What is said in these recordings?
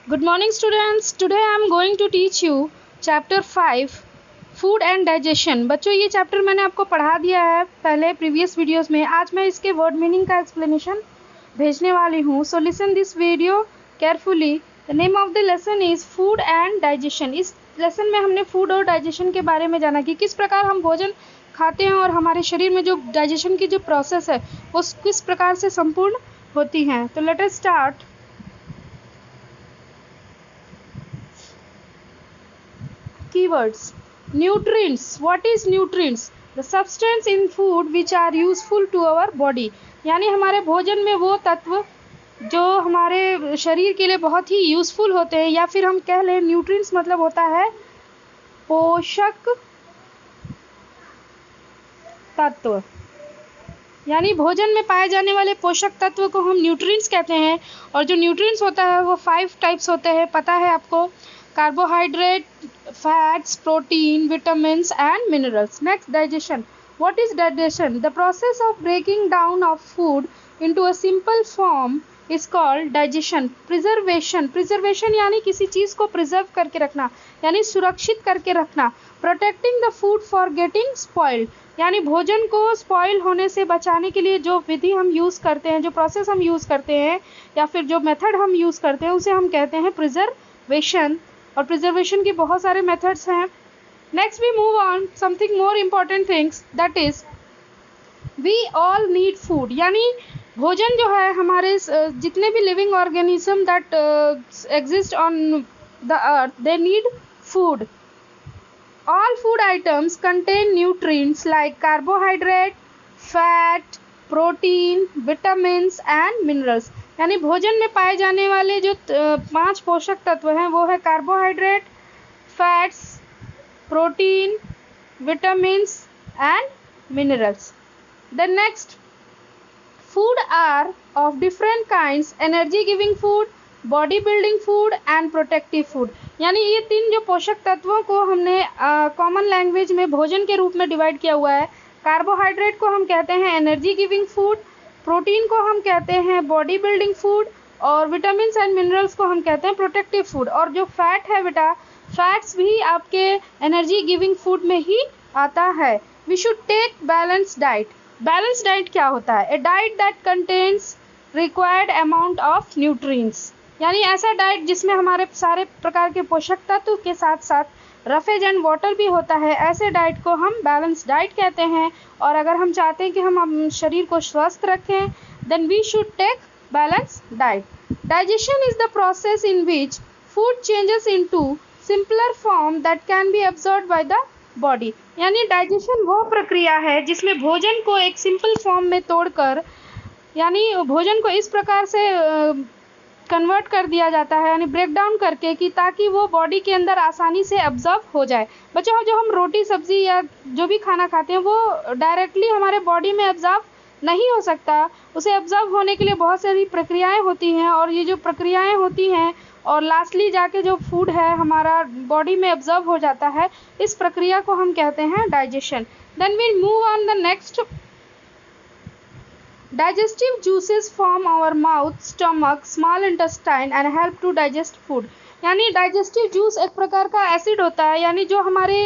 Good morning students. Today I am going to teach you chapter 5 food and digestion. बच्चों ये chapter मैंने आपको पढ़ा दिया है पहले प्रीवियस वीडियोस में। आज मैं इसके वर्ड मीनिंग का एक्सप्लेनेशन भेजने वाली हूँ। So listen this video carefully. The name of the lesson is food and digestion. इस लेसन में हमने फूड और डाइजेशन के बारे में जाना कि किस प्रकार हम भोजन खाते हैं और हमारे शरीर में जो डाइजेशन की जो प्रोसेस है वो किस प्रकार से संपूर्ण होती हैं। तो let us start. Keywords. Nutrients. What is nutrients? The substance in food which are useful to our body. यानी हमारे भोजन में वो तत्व जो हमारे शरीर के लिए बहुत ही यूजफुल होते हैं, या फिर हम कह लें न्यूट्रिएंट्स मतलब होता है पोषक तत्व। यानी भोजन में पाए जाने वाले पोषक तत्व को हम न्यूट्रिएंट्स कहते हैं। और जो न्यूट्रिएंट्स होता है वो 5 टाइप्स होते हैं, पता है आपको। Carbohydrate, fats, protein, vitamins and minerals. Next, digestion. What is digestion? The process of breaking down of food into a simple form is called digestion. Preservation. Preservation यानी किसी चीज़ को प्रिजर्व करके रखना, यानी सुरक्षित करके रखना। Protecting the food for getting spoiled. यानी भोजन को स्पॉइल होने से बचाने के लिए जो विधि हम यूज़ करते हैं, जो प्रोसेस हम यूज़ करते हैं, या फिर जो मेथड हम यूज़ करते हैं, उसे हम कहते हैं प्रिजर्वेशन। और प्रिजर्वेशन के बहुत सारे मेथड्स हैं। Next we move on something more important things, that is we all need food. यानी भोजन जो है हमारे जितने भी living organism that exist on the earth, they need food. All food items contain nutrients like carbohydrate, fat, protein, vitamins and minerals. यानी भोजन में पाए जाने वाले जो 5 पोषक तत्व हैं वो है carbohydrate, fats, protein, vitamins and minerals. The next, food are of different kinds, energy giving food, body building food and protective food. यानी ये 3 जो पोषक तत्वों को हमने कॉमन लैंग्वेज में भोजन के रूप में डिवाइड किया हुआ है। कार्बोहाइड्रेट को हम कहते हैं एनर्जी गिविंग फूड, प्रोटीन को हम कहते हैं बॉडी बिल्डिंग फूड, और विटामिन्स एंड मिनरल्स को हम कहते हैं प्रोटेक्टिव फूड। और जो फैट है बेटा, फैट्स भी आपके एनर्जी गिविंग फूड में ही आता है। We should take balance diet. Balance diet क्या होता है? A diet that contains required amount of nutrients. यानी ऐसा डाइट जिसमें हमारे सारे प्रकार के पोषक तत्व के साथ साथ रफेज एंड वाटर भी होता है, ऐसे डाइट को हम बैलेंस डाइट कहते हैं। और अगर हम चाहते हैं कि हम शरीर को स्वस्थ रखें, then we should take balance diet. Digestion is the process in which food changes into simpler form that can be absorbed by the body. यानी डाइजेशन वो प्रक्रिया है जिसमें भोजन को एक सिंपल फॉर्म में तोड़कर, यानी भोजन को इस प्रकार से कन्वर्ट कर दिया जाता है, यानी ब्रेक डाउन करके, कि ताकि वो बॉडी के अंदर आसानी से एब्जॉर्ब हो जाए। बच्चों, जो हम रोटी सब्जी या जो भी खाना खाते हैं वो डायरेक्टली हमारे बॉडी में एब्जॉर्ब नहीं हो सकता। उसे एब्जॉर्ब होने के लिए बहुत सारी प्रक्रियाएं होती हैं, और ये जो प्रक्रियाएं होती हैं और लास्टली जाके जो फूड है हमारा बॉडी में एब्जॉर्ब हो जाता है, इस प्रक्रिया को हम कहते हैं digestion. Then we move on the next. Digestive juices form our mouth, stomach, small intestine and help to digest food. यानी डाइजेस्टिव जूस एक प्रकार का एसिड होता है, यानी जो हमारे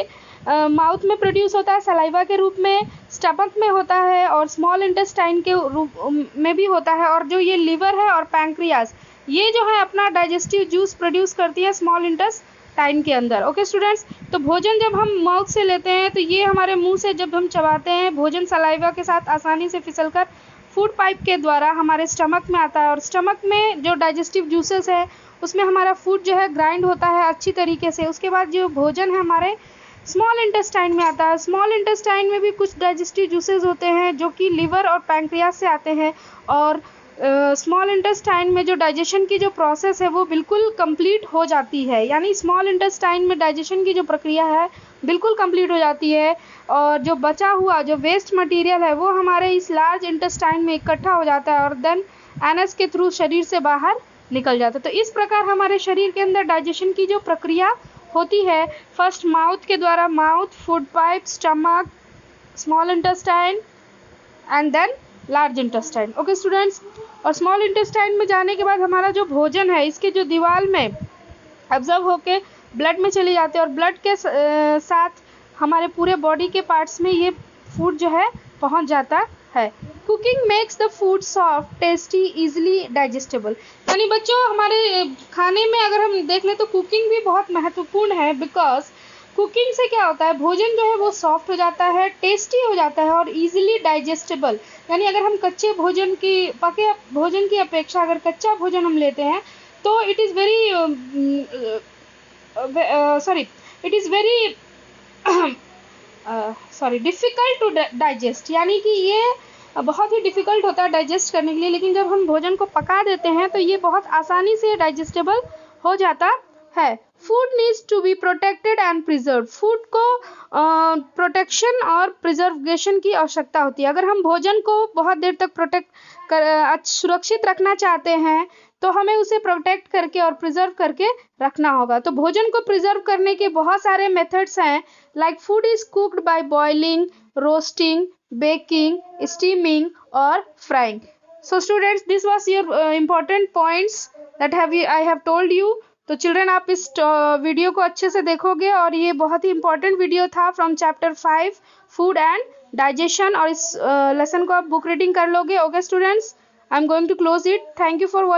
माउथ में प्रोड्यूस होता है सलाइवा के रूप में, स्टमक में होता है और स्मॉल इंटेस्टाइन के रूप में भी होता है। और जो ये लीवर है और पैंक्रियाज, ये जो है अपना डाइजेस्टिव जूस प्रोड्यूस करती है स्मॉल इंटेस्टाइन के अंदर। ओके स्टूडेंट्स, तो भोजन जब हम माउथ से लेते हैं तो ये हमारे मुंह से जब हम चबाते हैं, भोजन सलाइवा के साथ आसानी से फिसलकर फूड पाइप के द्वारा हमारे स्टमक में आता है। और स्टमक में जो डाइजेस्टिव जूसेस है उसमें हमारा फूड जो है ग्राइंड होता है अच्छी तरीके से। उसके बाद जो भोजन है हमारे स्मॉल इंटेस्टाइन में आता है। स्मॉल इंटेस्टाइन में भी कुछ डाइजेस्टिव जूसेस होते हैं जो कि लीवर और पैंक्रियाज से आते हैं। और स्मॉल इंटेस्टाइन में जो डाइजेशन की जो प्रोसेस है वो बिल्कुल कंप्लीट हो जाती है, यानी स्मॉल इंटेस्टाइन में डाइजेशन की जो प्रक्रिया है बिल्कुल कंप्लीट हो जाती है। और जो बचा हुआ जो वेस्ट मटेरियल है वो हमारे इस लार्ज इंटेस्टाइन में इकट्ठा हो जाता है और देन एनएस के थ्रू शरीर से बाहर निकल जाता है। तो इस प्रकार हमारे शरीर के अंदर डाइजेशन की जो प्रक्रिया होती है, फर्स्ट माउथ के द्वारा, mouth, food pipe, stomach, small intestine and then large intestine. Okay students, और स्मॉल इंटेस्टाइन में जाने के बाद हमारा जो भोजन है इसके जो दीवार में ऑब्जर्व होके ब्लड में चले जाते हैं और ब्लड के साथ हमारे पूरे बॉडी के पार्ट्स में ये फूड जो है पहुंच जाता है। Cooking makes the food soft, tasty, easily digestible. यानी बच्चों हमारे खाने में अगर हम देख लें तो कुकिंग भी बहुत महत्वपूर्ण है, बिकॉज कुकिंग से क्या होता है, भोजन जो है वो सॉफ्ट हो जाता है, टेस्टी हो जाता है और इजीली डाइजेस्टेबल। यानी अगर हम कच्चे भोजन की पके भोजन की अपेक्षा अगर कच्चा भोजन हम लेते हैं तो it is very difficult to digest. यानी कि ये बहुत ही डिफ़िकल्ट होता है डाइजेस्ट करने के लिए, लेकिन जब हम भोजन को पका देते हैं तो ये बहुत आसानी से डाइजेस्टेबल हो जाता है। Food needs to be protected and preserve. Food को प्रोटेक्शन और प्रिजर्वेशन की आवश्यकता होती है। अगर हम भोजन को बहुत देर तक सुरक्षित रखना चाहते हैं तो हमें उसे प्रोटेक्ट करके और प्रिजर्व करके रखना होगा। तो भोजन को प्रिजर्व करने के बहुत सारे मेथड्स हैं, like food is cooked by boiling, roasting, baking, steaming और frying. So students, this was your important points that I have told you. तो चिल्ड्रन आप इस वीडियो को अच्छे से देखोगे और ये बहुत ही इंपॉर्टेंट वीडियो था from chapter 5 food and digestion, और इस लेसन को आप बुक रीडिंग कर लोगे। Okay students, I am going to close it. Thank you for watching.